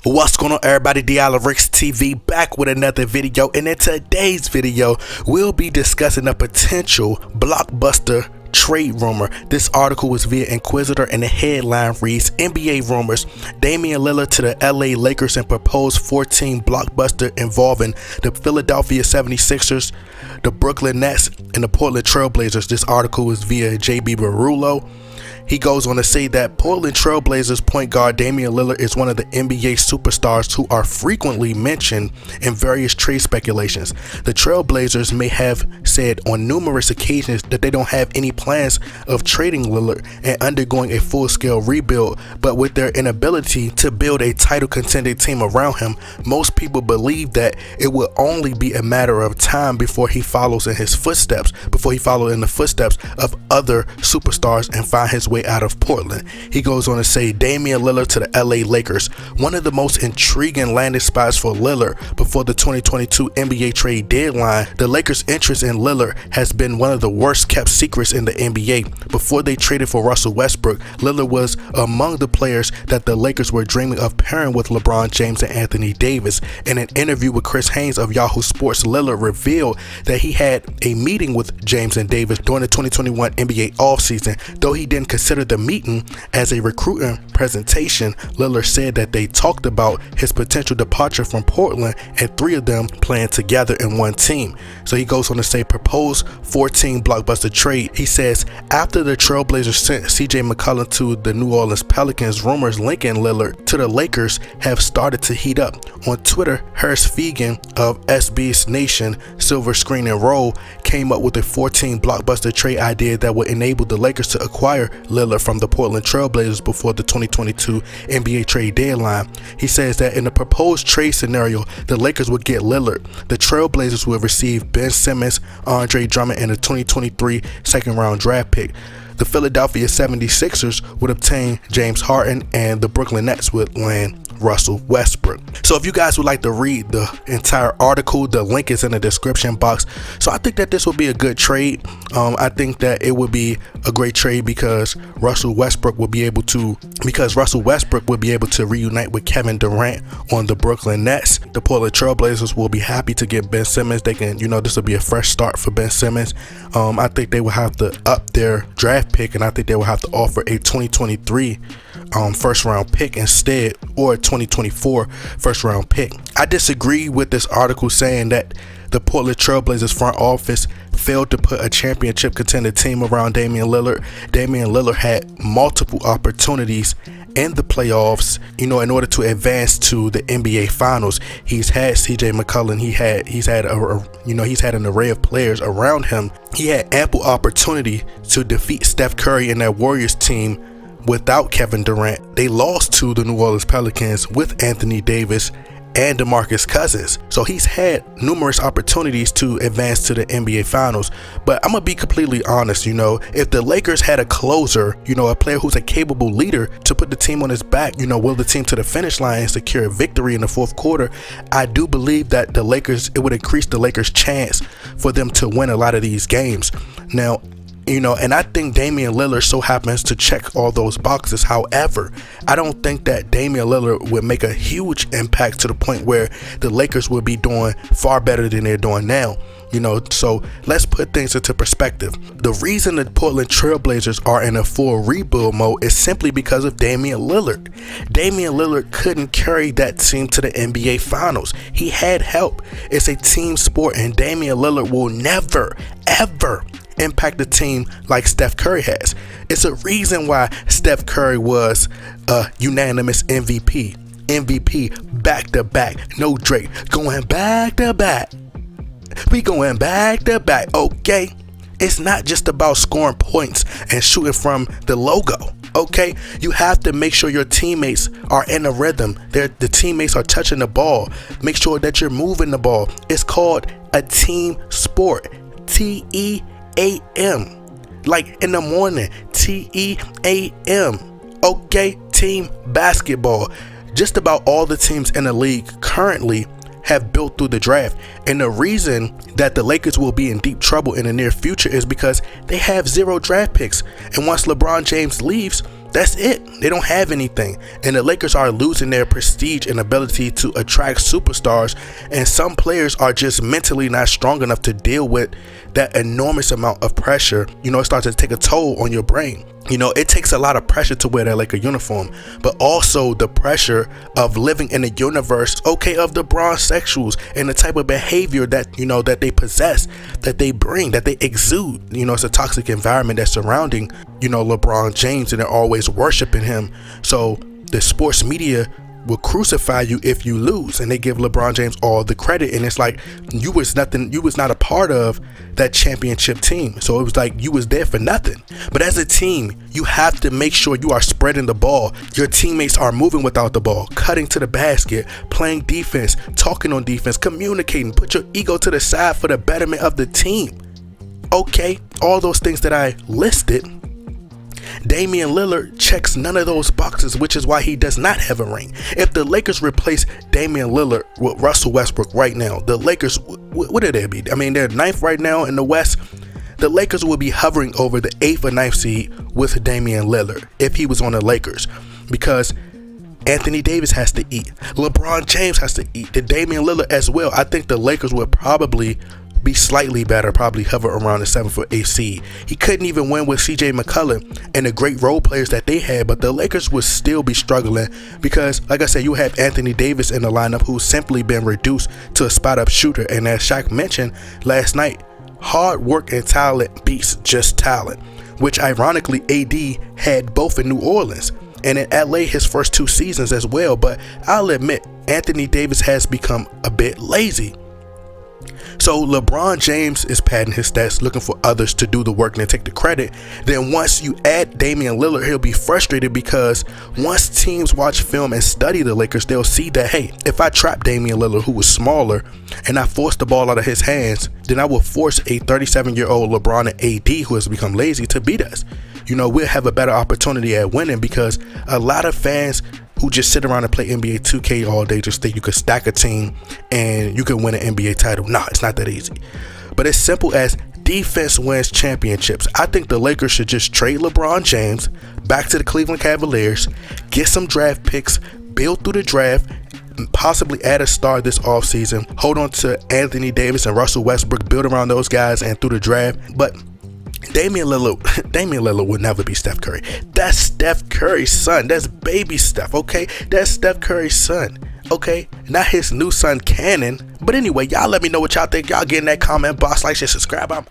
What's going on, everybody? Dialerix TV back with another video, and in today's video we'll be discussing a potential Blockbuster trade rumor. This article was via Inquisitor and the headline reads: NBA rumors, Damian Lillard to the LA Lakers and proposed 14 Blockbuster involving the Philadelphia 76ers, the Brooklyn Nets, and the Portland Trail Blazers. This article is via JB Barullo. He goes on to say that Portland Trail Blazers point guard Damian Lillard is one of the NBA superstars who are frequently mentioned in various trade speculations. The Trail Blazers may have said on numerous occasions that they don't have any plans of trading Lillard and undergoing a full-scale rebuild, but with their inability to build a title contending team around him, most people believe that it will only be a matter of time before he follows in the footsteps of other superstars and find his way out of Portland. He goes on to say Damian Lillard to the LA Lakers, one of the most intriguing landing spots for Lillard before the 2022 NBA trade deadline. The Lakers' interest in Lillard has been one of the worst kept secrets in the NBA. Before they traded for Russell Westbrook, Lillard was among the players that the Lakers were dreaming of pairing with LeBron James and Anthony Davis. In an interview with Chris Haynes of Yahoo Sports, Lillard revealed that he had a meeting with James and Davis during the 2021 NBA offseason. Though he didn't consider the meeting as a recruiting presentation, Lillard said that they talked about his potential departure from Portland and three of them playing together in one team. So he goes on to say proposed 14 Blockbuster trade. He says after the Trailblazers sent CJ McCollum to the New Orleans Pelicans, rumors linking Lillard to the Lakers have started to heat up. On Twitter, Harris Fegan of SB's Nation Silver Screen and Roll came up with a 14 Blockbuster trade idea that would enable the Lakers to acquire Lillard from the Portland Trail Blazers before the 2022 NBA trade deadline. He says that in the proposed trade scenario, the Lakers would get Lillard. The Trail Blazers will receive Ben Simmons, Andre Drummond, and a 2023 second-round draft pick. The Philadelphia 76ers would obtain James Harden, and the Brooklyn Nets would land Russell Westbrook. So if you guys would like to read the entire article, the link is in the description box. So I think that this would be a good trade. I think that it would be a great trade because Russell Westbrook would be able to reunite with Kevin Durant on the Brooklyn Nets. The Portland Trail Blazers will be happy to get Ben Simmons. They can, this will be a fresh start for Ben Simmons. I think they will have to up their draft pick, and I think they will have to offer a 2023 first round pick instead, or a 2024 first round pick. I disagree with this article saying that the Portland Trail Blazers front office failed to put a championship contender team around Damian Lillard. Damian Lillard had multiple opportunities in the playoffs, in order to advance to the NBA Finals. He's had CJ McCollum. He's had an array of players around him. He had ample opportunity to defeat Steph Curry and that Warriors team without Kevin Durant. They lost to the New Orleans Pelicans with Anthony Davis and DeMarcus Cousins. So he's had numerous opportunities to advance to the NBA Finals. But I'm gonna be completely honest, if the Lakers had a closer, a player who's a capable leader to put the team on his back, will the team to the finish line and secure a victory in the fourth quarter, I do believe that it would increase the Lakers' chance for them to win a lot of these games. Now, and I think Damian Lillard so happens to check all those boxes. However, I don't think that Damian Lillard would make a huge impact to the point where the Lakers would be doing far better than they're doing now. So let's put things into perspective. The reason the Portland Trail Blazers are in a full rebuild mode is simply because of Damian Lillard. Damian Lillard couldn't carry that team to the NBA Finals. He had help. It's a team sport, and Damian Lillard will never, ever impact the team like Steph Curry has. It's a reason why Steph Curry was a unanimous MVP back to back. No Drake, going back to back. We going back to back, okay? It's not just about scoring points and shooting from the logo, okay? You have to make sure your teammates are in a rhythm. The teammates are touching the ball. Make sure that you're moving the ball. It's called a team sport. TEAM. Like in the morning. TEAM. Okay? Team basketball. Just about all the teams in the league currently have built through the draft, and the reason that the Lakers will be in deep trouble in the near future is because they have 0 draft picks, and once LeBron James leaves, That's it. They don't have anything. And the Lakers are losing their prestige and ability to attract superstars. And some players are just mentally not strong enough to deal with that enormous amount of pressure. It starts to take a toll on your brain. It takes a lot of pressure to wear that Laker uniform, but also the pressure of living in a universe, of the bronzexuals and the type of behavior that, that they possess, that they bring, that they exude. It's a toxic environment that's surrounding, LeBron James, and they're always worshiping him. So the sports media will crucify you if you lose, and they give LeBron James all the credit, and it's like you was not a part of that championship team, so it was like you was there for nothing. But as a team, you have to make sure you are spreading the ball, your teammates are moving without the ball, cutting to the basket, playing defense, talking on defense, communicating, put your ego to the side for the betterment of the team. All those things that I listed, Damian Lillard checks none of those boxes, which is why he does not have a ring. If the Lakers replace Damian Lillard with Russell Westbrook right now, the Lakers, what would they be? They're ninth right now in the West. The Lakers will be hovering over the 8th or 9th seed with Damian Lillard if he was on the Lakers, because Anthony Davis has to eat. LeBron James has to eat. And Damian Lillard as well. I think the Lakers would probably be slightly better, probably hover around the 7th or 8th seed. He couldn't even win with CJ McCollum and the great role players that they had, but the Lakers would still be struggling because, like I said, you have Anthony Davis in the lineup who's simply been reduced to a spot-up shooter. And as Shaq mentioned last night, hard work and talent beats just talent, which ironically AD had both in New Orleans and in LA his first 2 seasons as well. But I'll admit, Anthony Davis has become a bit lazy. So LeBron James is padding his stats, looking for others to do the work and take the credit. Then once you add Damian Lillard, he'll be frustrated because once teams watch film and study the Lakers, they'll see that, hey, if I trap Damian Lillard, who was smaller, and I force the ball out of his hands, then I will force a 37-year-old LeBron and AD who has become lazy to beat us. We'll have a better opportunity at winning, because a lot of fans who just sit around and play NBA 2K all day just think you could stack a team and you can win an NBA title. Nah, it's not that easy. But as simple as defense wins championships. I think the Lakers should just trade LeBron James back to the Cleveland Cavaliers, get some draft picks, build through the draft, possibly add a star this offseason, hold on to Anthony Davis and Russell Westbrook, build around those guys and through the draft. But Damian Lillard would never be Steph Curry. That's Steph Curry's son. That's baby Steph, okay? That's Steph Curry's son, okay? Not his new son, Cannon. But anyway, y'all let me know what y'all think. Y'all get in that comment box, like, share, subscribe.